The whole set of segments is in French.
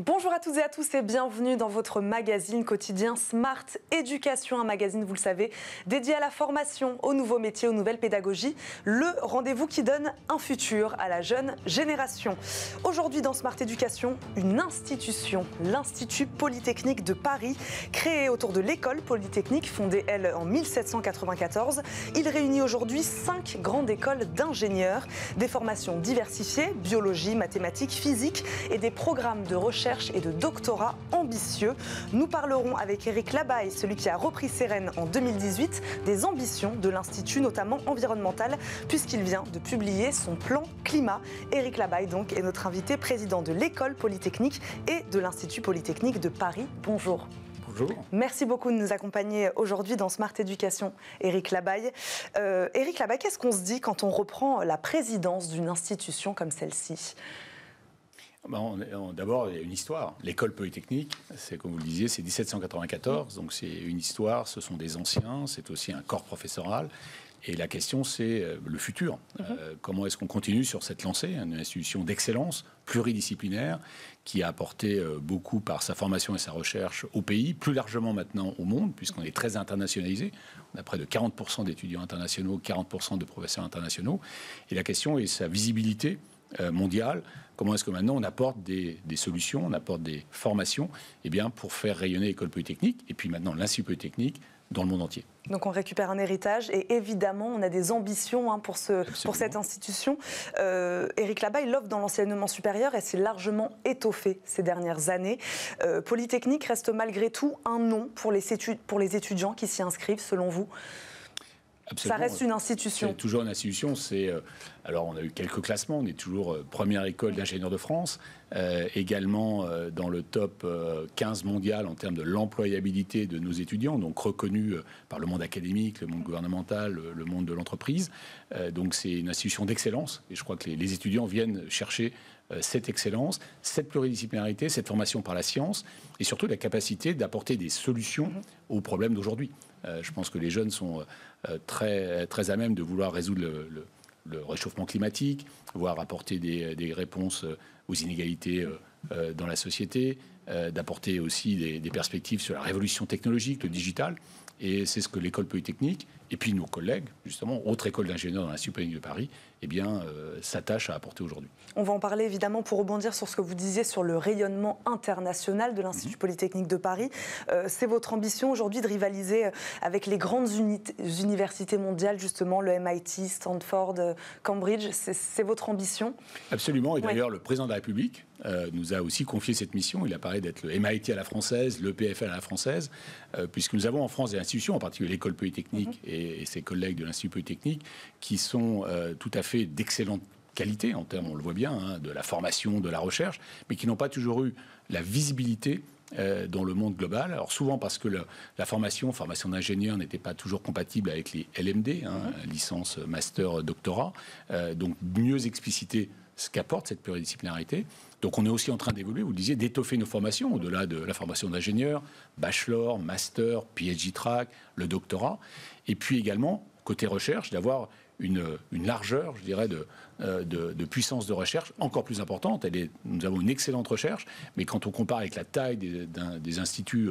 Bonjour à toutes et à tous et bienvenue dans votre magazine quotidien Smart Éducation, un magazine, vous le savez, dédié à la formation, aux nouveaux métiers, aux nouvelles pédagogies, le rendez-vous qui donne un futur à la jeune génération. Aujourd'hui dans Smart Éducation, une institution, l'Institut Polytechnique de Paris, créé autour de l'école polytechnique, fondée elle en 1794. Il réunit aujourd'hui 5 grandes écoles d'ingénieurs, des formations diversifiées, biologie, mathématiques, physique et des programmes de recherche et de doctorat ambitieux. Nous parlerons avec Éric Labaille, celui qui a repris ses rênes en 2018, des ambitions de l'Institut, notamment environnemental, puisqu'il vient de publier son plan climat. Éric Labaille, donc, est notre invité, président de l'école polytechnique et de l'Institut Polytechnique de Paris. Bonjour. Bonjour. Merci beaucoup de nous accompagner aujourd'hui dans Smart Éducation, Éric Labaille. Éric Labaille, qu'est-ce qu'on se dit quand on reprend la présidence d'une institution comme celle-ci ? D'abord, il y a une histoire. L'école polytechnique, c'est comme vous le disiez, c'est 1794, donc c'est une histoire, ce sont des anciens, c'est aussi un corps professoral. Et la question, c'est le futur. Comment est-ce qu'on continue sur cette lancée, une institution d'excellence pluridisciplinaire qui a apporté beaucoup par sa formation et sa recherche au pays, plus largement maintenant au monde, puisqu'on est très internationalisé. On a près de 40% d'étudiants internationaux, 40% de professeurs internationaux. Et la question est sa visibilité mondiale. Comment est-ce que maintenant on apporte des solutions, on apporte des formations pour faire rayonner l'école polytechnique et puis maintenant l'Institut Polytechnique dans le monde entier. Donc on récupère un héritage et évidemment on a des ambitions pour cette institution. Éric Labaille, l'offre dans l'enseignement supérieur, elle s'est largement étoffée ces dernières années. Polytechnique reste malgré tout un nom pour les étudiants qui s'y inscrivent, selon vous ? Absolument. Ça reste une institution. C'est toujours une institution. Alors, on a eu quelques classements. On est toujours première école d'ingénieurs de France. Également dans le top 15 mondial en termes de l'employabilité de nos étudiants. Donc, reconnu par le monde académique, le monde gouvernemental, le monde de l'entreprise. Donc, c'est une institution d'excellence. Et je crois que les étudiants viennent chercher cette excellence, cette pluridisciplinarité, cette formation par la science et surtout la capacité d'apporter des solutions aux problèmes d'aujourd'hui. Je pense que les jeunes sont très, très à même de vouloir résoudre le réchauffement climatique, voire apporter des réponses aux inégalités dans la société, d'apporter aussi des perspectives sur la révolution technologique, le digital. Et c'est ce que l'école polytechnique, et puis nos collègues, justement, autres écoles d'ingénieurs dans l'Institut Polytechnique de Paris, s'attachent à apporter aujourd'hui. On va en parler évidemment pour rebondir sur ce que vous disiez sur le rayonnement international de l'Institut Polytechnique de Paris. C'est votre ambition aujourd'hui de rivaliser avec les grandes universités mondiales, justement, le MIT, Stanford, Cambridge. C'est votre ambition ? Absolument. Et d'ailleurs, le président de la République nous a aussi confié cette mission. Il apparaît d'être le MIT à la française, le PFL à la française, puisque nous avons en France des institutions, en particulier l'école polytechnique et ses collègues de l'Institut Polytechnique, qui sont tout à fait d'excellente qualité en termes, on le voit bien, de la formation, de la recherche, mais qui n'ont pas toujours eu la visibilité dans le monde global. Alors souvent parce que la formation d'ingénieur n'était pas toujours compatible avec les LMD, licence, master, doctorat. Donc mieux expliciter ce qu'apporte cette pluridisciplinarité. Donc on est aussi en train d'évoluer, vous le disiez, d'étoffer nos formations au-delà de la formation d'ingénieur, bachelor, master, PhD track, le doctorat. Et puis également, côté recherche, d'avoir une largeur, je dirais, de puissance de recherche encore plus importante. Nous avons une excellente recherche, mais quand on compare avec la taille des instituts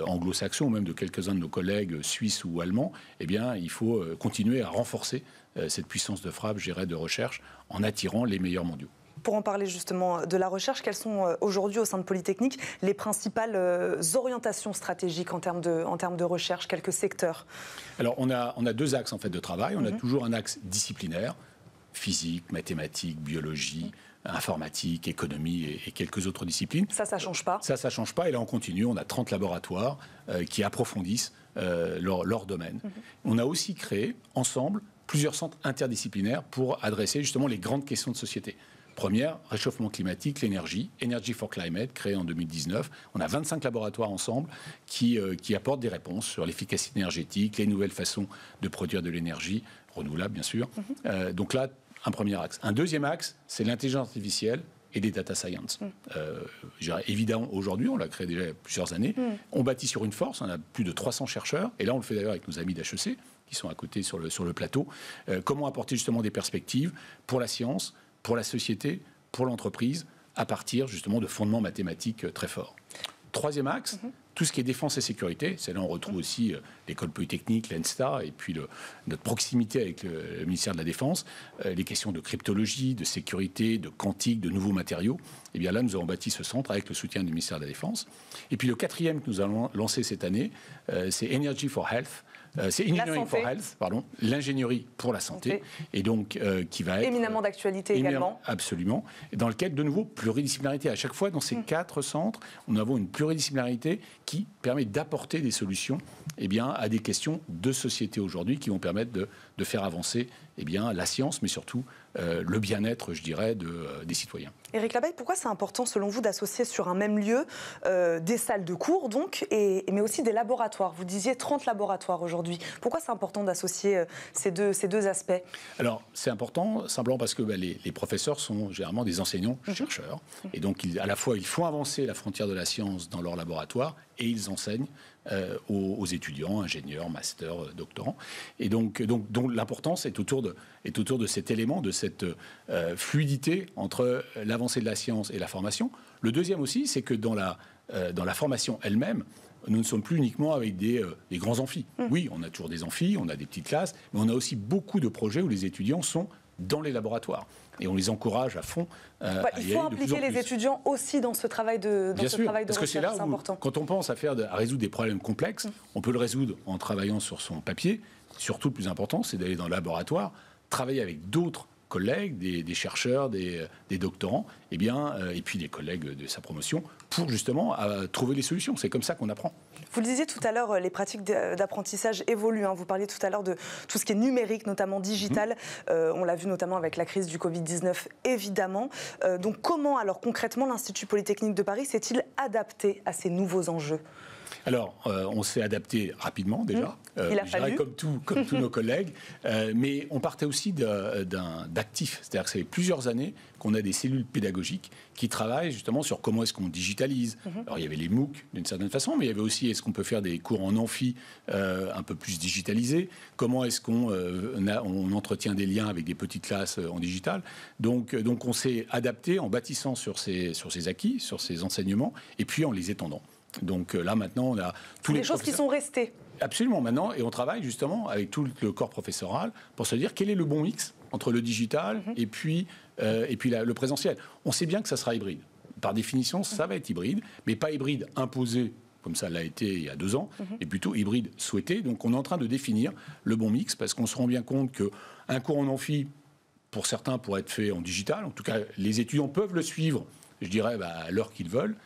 anglo-saxons, ou même de quelques-uns de nos collègues suisses ou allemands, il faut continuer à renforcer cette puissance de frappe, je dirais, de recherche, en attirant les meilleurs mondiaux. Pour en parler justement de la recherche, quelles sont aujourd'hui au sein de Polytechnique les principales orientations stratégiques en termes de recherche, quelques secteurs ? Alors on a 2 axes en fait de travail. On a toujours un axe disciplinaire, physique, mathématiques, biologie, informatique, économie et quelques autres disciplines. Ça ne change pas ? Ça ne change pas. Et là on continue, on a 30 laboratoires qui approfondissent leur domaine. On a aussi créé ensemble plusieurs centres interdisciplinaires pour adresser justement les grandes questions de société. Première, réchauffement climatique, l'énergie, Energy for Climate, créé en 2019. On a 25 laboratoires ensemble qui apportent des réponses sur l'efficacité énergétique, les nouvelles façons de produire de l'énergie, renouvelable bien sûr. Donc là, un premier axe. Un deuxième axe, c'est l'intelligence artificielle et les data science. Évidemment, aujourd'hui, on l'a créé déjà il y a plusieurs années. On bâtit sur une force, on a plus de 300 chercheurs, et là on le fait d'ailleurs avec nos amis d'HEC, qui sont à côté sur le plateau. Comment apporter justement des perspectives pour la science, pour la société, pour l'entreprise, à partir justement de fondements mathématiques très forts. Troisième axe, tout ce qui est défense et sécurité. C'est là on retrouve aussi l'école polytechnique, l'ENSTA, et puis notre proximité avec le ministère de la Défense, les questions de cryptologie, de sécurité, de quantique, de nouveaux matériaux. Et bien là, nous avons bâti ce centre avec le soutien du ministère de la Défense. Et puis le quatrième que nous allons lancer cette année, c'est Energy for Health. C'est Engineering for Health, pardon, l'ingénierie pour la santé, et donc qui va être éminemment d'actualité également. Absolument, et dans lequel de nouveau pluridisciplinarité. À chaque fois, dans ces 4 centres, nous avons une pluridisciplinarité qui permet d'apporter des solutions, eh bien, à des questions de société aujourd'hui qui vont permettre de faire avancer, eh bien, la science, mais surtout le bien-être, je dirais, des citoyens. Éric Labaille, pourquoi c'est important, selon vous, d'associer sur un même lieu des salles de cours, donc, mais aussi des laboratoires? Vous disiez 30 laboratoires aujourd'hui. Pourquoi c'est important d'associer ces deux aspects? Alors, c'est important simplement parce que les professeurs sont généralement des enseignants-chercheurs. Et donc, à la fois, ils font avancer la frontière de la science dans leur laboratoire et ils enseignent aux étudiants, ingénieurs, masters, doctorants. Et donc l'importance est autour de cet élément, de cette fluidité entre l'avancée de la science et la formation. Le deuxième aussi, c'est que dans la formation elle-même, nous ne sommes plus uniquement avec des grands amphis. Oui, on a toujours des amphis, on a des petites classes, mais on a aussi beaucoup de projets où les étudiants sont dans les laboratoires. Et on les encourage à fond. Il faut impliquer les étudiants aussi dans ce travail de recherche, parce que c'est là où, important. Quand on pense à résoudre des problèmes complexes, on peut le résoudre en travaillant sur son papier. Surtout, le plus important, c'est d'aller dans le laboratoire, travailler avec d'autres collègues, des chercheurs, des doctorants, et puis des collègues de sa promotion, pour justement trouver les solutions. C'est comme ça qu'on apprend. Vous le disiez tout à l'heure, les pratiques d'apprentissage évoluent. Vous parliez tout à l'heure de tout ce qui est numérique, notamment digital. On l'a vu notamment avec la crise du Covid-19, évidemment. Donc comment, alors concrètement, l'Institut Polytechnique de Paris s'est-il adapté à ces nouveaux enjeux ? Alors, on s'est adapté rapidement déjà, Il a fallu. comme tous nos collègues, mais on partait aussi d'actifs. C'est-à-dire que ça fait plusieurs années qu'on a des cellules pédagogiques qui travaillent justement sur comment est-ce qu'on digitalise. Alors, il y avait les MOOC d'une certaine façon, mais il y avait aussi est-ce qu'on peut faire des cours en amphi un peu plus digitalisés, comment est-ce qu'on entretient des liens avec des petites classes en digital. Donc on s'est adapté en bâtissant sur ces acquis, sur ces enseignements, et puis en les étendant. Donc là, maintenant, on a tous les choses qui sont restées. Absolument, maintenant. Et on travaille justement avec tout le corps professoral pour se dire quel est le bon mix entre le digital et puis le présentiel. On sait bien que ça sera hybride. Par définition, ça va être hybride, mais pas hybride imposé, comme ça l'a été il y a 2 ans, et plutôt hybride souhaité. Donc on est en train de définir le bon mix, parce qu'on se rend bien compte qu'un cours en amphi, pour certains, pourrait être fait en digital. En tout cas, les étudiants peuvent le suivre, je dirais, à l'heure qu'ils veulent.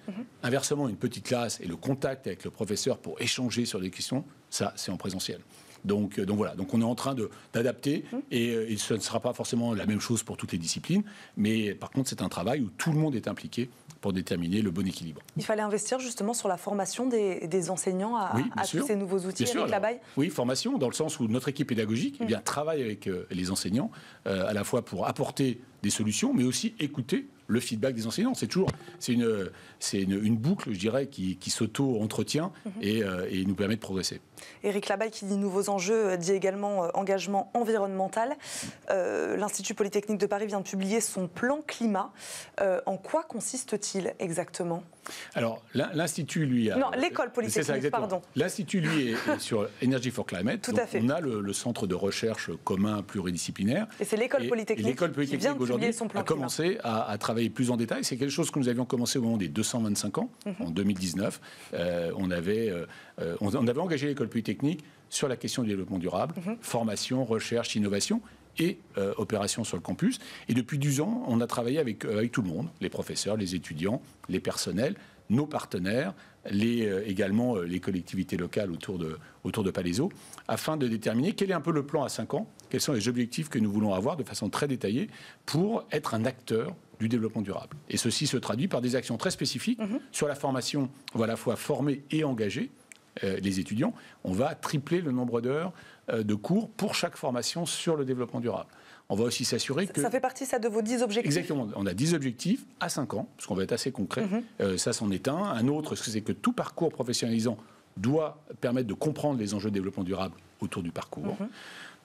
Inversement, une petite classe et le contact avec le professeur pour échanger sur des questions, ça, c'est en présentiel. Donc voilà, donc on est en train d'adapter et ce ne sera pas forcément la même chose pour toutes les disciplines, mais par contre, c'est un travail où tout le monde est impliqué pour déterminer le bon équilibre. Il fallait investir justement sur la formation des enseignants à tous ces nouveaux outils, Éric Labaille. Oui, formation, dans le sens où notre équipe pédagogique travaille avec les enseignants, à la fois pour apporter des solutions, mais aussi écouter le feedback des enseignants. C'est une boucle, je dirais, qui s'auto-entretient et nous permet de progresser. Éric Labaille, qui dit nouveaux enjeux, dit également engagement environnemental. L'Institut Polytechnique de Paris vient de publier son plan climat. En quoi consiste-t-il exactement ? Alors, l'Institut, lui... Non, l'école polytechnique, pardon. L'Institut, lui, est sur Energy for Climate. Tout à fait. On a le centre de recherche commun pluridisciplinaire. Et c'est l'école polytechnique qui vient de publier son plan climat. A commencé à travailler plus en détail. C'est quelque chose que nous avions commencé au moment des 225 ans, en 2019. On avait engagé l'école polytechnique sur la question du développement durable, formation, recherche, innovation et opération sur le campus. Et depuis 10 ans, on a travaillé avec tout le monde, les professeurs, les étudiants, les personnels, nos partenaires, également les collectivités locales autour de Palaiseau, afin de déterminer quel est un peu le plan à 5 ans, quels sont les objectifs que nous voulons avoir de façon très détaillée pour être un acteur du développement durable. Et ceci se traduit par des actions très spécifiques. Sur la formation, on va à la fois former et engager les étudiants. On va tripler le nombre d'heures de cours pour chaque formation sur le développement durable. On va aussi s'assurer que... Ça fait partie, ça, de vos 10 objectifs ? Exactement. On a 10 objectifs à 5 ans, parce qu'on va être assez concret. Ça, c'en est un. Un autre, c'est que tout parcours professionnalisant doit permettre de comprendre les enjeux de développement durable autour du parcours.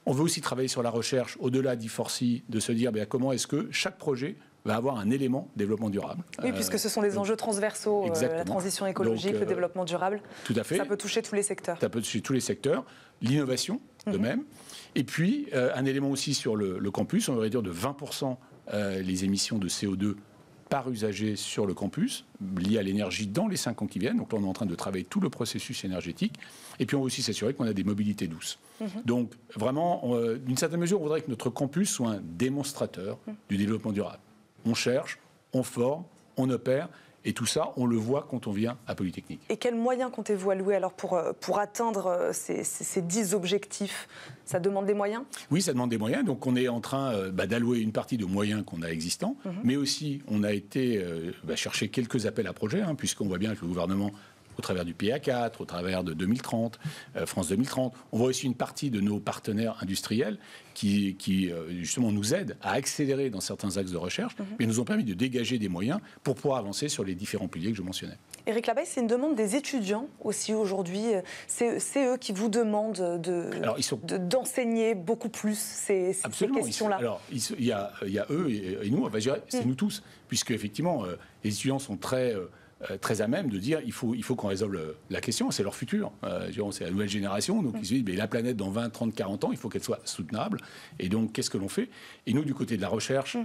On veut aussi travailler sur la recherche, au-delà d'E4C, de se dire comment est-ce que chaque projet va avoir un élément développement durable. Oui, puisque ce sont des enjeux transversaux, la transition écologique, le développement durable. Tout à fait. Ça peut toucher tous les secteurs. Ça peut toucher tous les secteurs. L'innovation, de même. Et puis, un élément aussi sur le campus, on va réduire de 20% les émissions de CO2 par usager sur le campus, lié à l'énergie dans les 5 ans qui viennent. Donc là, on est en train de travailler tout le processus énergétique. Et puis, on va aussi s'assurer qu'on a des mobilités douces. Donc, vraiment, d'une certaine mesure, on voudrait que notre campus soit un démonstrateur du développement durable. On cherche, on forme, on opère. Et tout ça, on le voit quand on vient à Polytechnique. Et quels moyens comptez-vous allouer alors pour atteindre ces 10 objectifs? Ça demande des moyens? Oui, ça demande des moyens. Donc on est en train d'allouer une partie de moyens qu'on a existants, mais aussi on a été chercher quelques appels à projets, puisqu'on voit bien que le gouvernement, au travers du PA4, au travers de 2030, France 2030. On voit aussi une partie de nos partenaires industriels qui justement nous aident à accélérer dans certains axes de recherche, mais nous ont permis de dégager des moyens pour pouvoir avancer sur les différents piliers que je mentionnais. Éric Labaye, c'est une demande des étudiants aussi aujourd'hui. C'est eux qui vous demandent d'enseigner beaucoup plus ces questions-là. Alors, il y a eux et nous, c'est nous tous, puisque effectivement, les étudiants sont très à même de dire il faut qu'on résolve la question, c'est leur futur. C'est la nouvelle génération, donc ils se disent mais la planète dans 20, 30, 40 ans, il faut qu'elle soit soutenable. Et donc qu'est-ce que l'on fait? Et nous, du côté de la recherche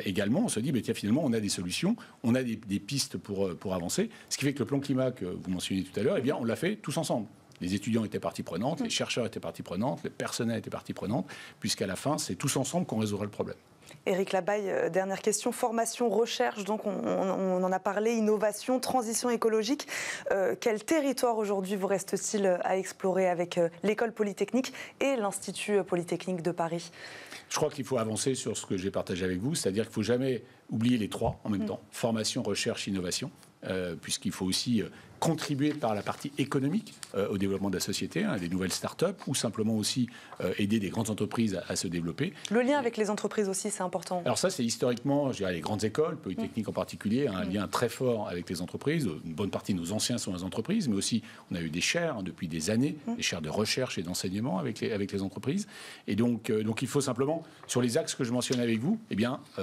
également, on se dit tiens, finalement, on a des solutions, on a des pistes pour avancer. Ce qui fait que le plan climat que vous mentionniez tout à l'heure, on l'a fait tous ensemble. Les étudiants étaient partie prenante, les chercheurs étaient partie prenante, le personnel était partie prenante, puisqu'à la fin, c'est tous ensemble qu'on résoudra le problème. Éric Labaye, dernière question, formation, recherche, donc on en a parlé, innovation, transition écologique. Quel territoire aujourd'hui vous reste-t-il à explorer avec l'École Polytechnique et l'Institut Polytechnique de Paris? Je crois qu'il faut avancer sur ce que j'ai partagé avec vous, c'est-à-dire qu'il ne faut jamais oublier les trois en même temps, formation, recherche, innovation, puisqu'il faut aussi contribuer par la partie économique au développement de la société, des nouvelles start-up, ou simplement aussi aider des grandes entreprises à se développer. Le lien avec les entreprises aussi, c'est important. Alors ça, c'est historiquement, je dirais, les grandes écoles, Polytechnique en particulier, un lien très fort avec les entreprises. Une bonne partie de nos anciens sont les entreprises, mais aussi on a eu des chaires depuis des années, des chaires de recherche et d'enseignement avec les entreprises. Et donc il faut simplement, sur les axes que je mentionnais avec vous,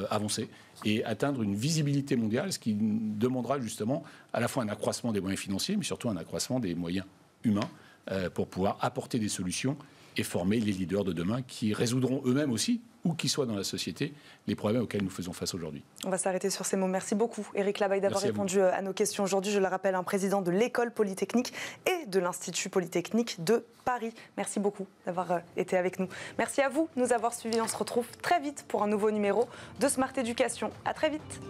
avancer et atteindre une visibilité mondiale, ce qui demandera justement à la fois un accroissement des moyens financiers, mais surtout un accroissement des moyens humains pour pouvoir apporter des solutions et former les leaders de demain qui résoudront eux-mêmes aussi, où qu'ils soient dans la société, les problèmes auxquels nous faisons face aujourd'hui. On va s'arrêter sur ces mots. Merci beaucoup, Éric Labaye, d'avoir répondu à nos questions aujourd'hui. Je le rappelle, un président de l'École Polytechnique et de l'Institut Polytechnique de Paris. Merci beaucoup d'avoir été avec nous. Merci à vous de nous avoir suivis. On se retrouve très vite pour un nouveau numéro de Smart Éducation. À très vite.